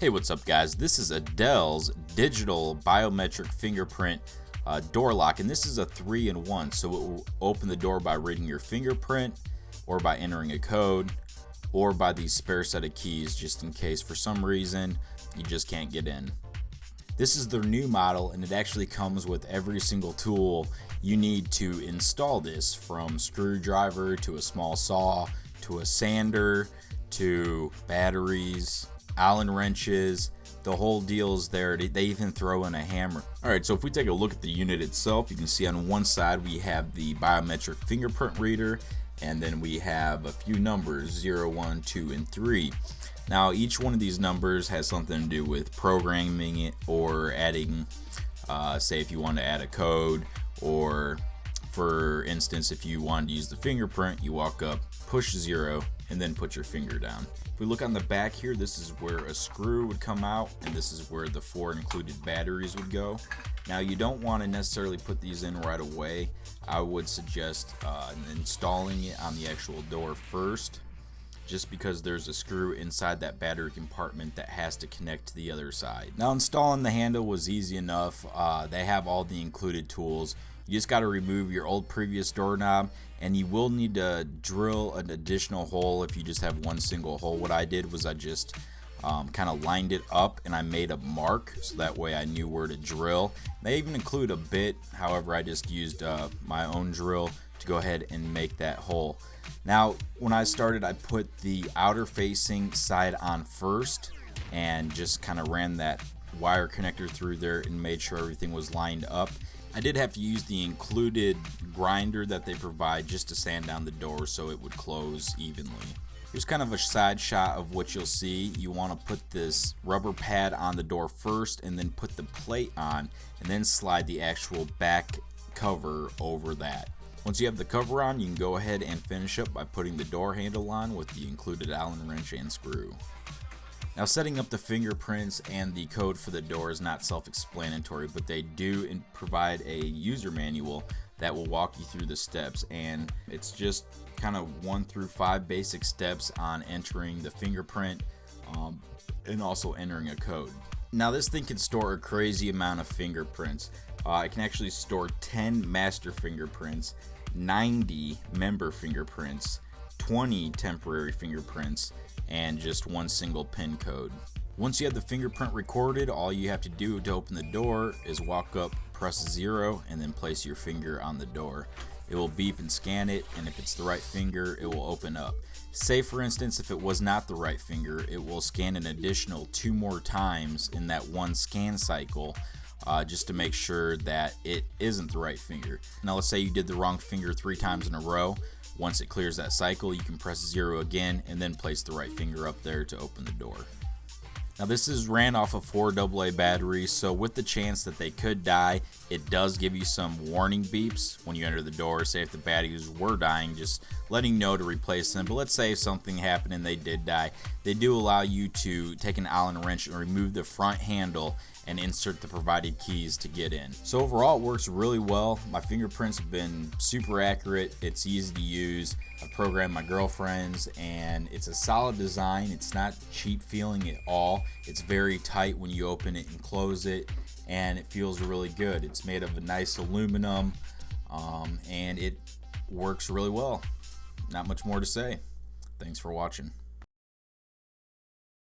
Hey, what's up guys? This is Adel's digital biometric fingerprint door lock, and this is a 3-in-1, so it will open the door by reading your fingerprint or by entering a code or by the spare set of keys, just in case for some reason you just can't get in. This is their new model, and it actually comes with every single tool you need to install this, from screwdriver to a small saw to a sander to batteries, Allen wrenches. The whole deal is there. They even throw in a hammer. Alright, so if we take a look at the unit itself, you can see on one side we have the biometric fingerprint reader, and then we have a few numbers, 0, 1, 2, and 3. Now each one of these numbers has something to do with programming it or adding, say if you want to add a code, or for instance if you wanted to use the fingerprint, you walk up, push 0, and then put your finger down. If we look on the back here, this is where a screw would come out, and this is where the 4 included batteries would go. Now you don't want to necessarily put these in right away. I would suggest installing it on the actual door first, just because there's a screw inside that battery compartment that has to connect to the other side. Now installing the handle was easy enough. They have all the included tools. You just got to remove your old previous doorknob, and you will need to drill an additional hole if you just have one single hole. What I did was I just kind of lined it up and I made a mark, so that way I knew where to drill. They even include a bit, however I just used my own drill to go ahead and make that hole. Now when I started, I put the outer facing side on first and just kind of ran that wire connector through there and made sure everything was lined up. I did have to use the included grinder that they provide just to sand down the door so it would close evenly. Here's kind of a side shot of what you'll see. You want to put this rubber pad on the door first, and then put the plate on, and then slide the actual back cover over that. Once you have the cover on, you can go ahead and finish up by putting the door handle on with the included Allen wrench and screw. Now setting up the fingerprints and the code for the door is not self-explanatory, but they do provide a user manual that will walk you through the steps, and it's just kind of 1 through 5 basic steps on entering the fingerprint and also entering a code. Now this thing can store a crazy amount of fingerprints. It can actually store 10 master fingerprints, 90 member fingerprints, 20 temporary fingerprints, and just 1 single PIN code. Once you have the fingerprint recorded, all you have to do to open the door is walk up, press 0, and then place your finger on the door. It will beep and scan it, and if it's the right finger, it will open up. Say for instance, if it was not the right finger, it will scan an additional 2 more times in that one scan cycle, just to make sure that it isn't the right finger. Now let's say you did the wrong finger 3 times in a row. Once it clears that cycle, you can press 0 again and then place the right finger up there to open the door. Now this is ran off of 4 AA batteries, so with the chance that they could die, it does give you some warning beeps when you enter the door. Say if the batteries were dying, just letting you know to replace them. But let's say if something happened and they did die, they do allow you to take an Allen wrench and remove the front handle and insert the provided keys to get in. So overall it works really well. My fingerprints have been super accurate. It's easy to use. I've programmed my girlfriend's, and it's a solid design. It's not cheap feeling at all. It's very tight when you open it and close it, and it feels really good. It's made of a nice aluminum, and it works really well. Not much more to say. Thanks for watching.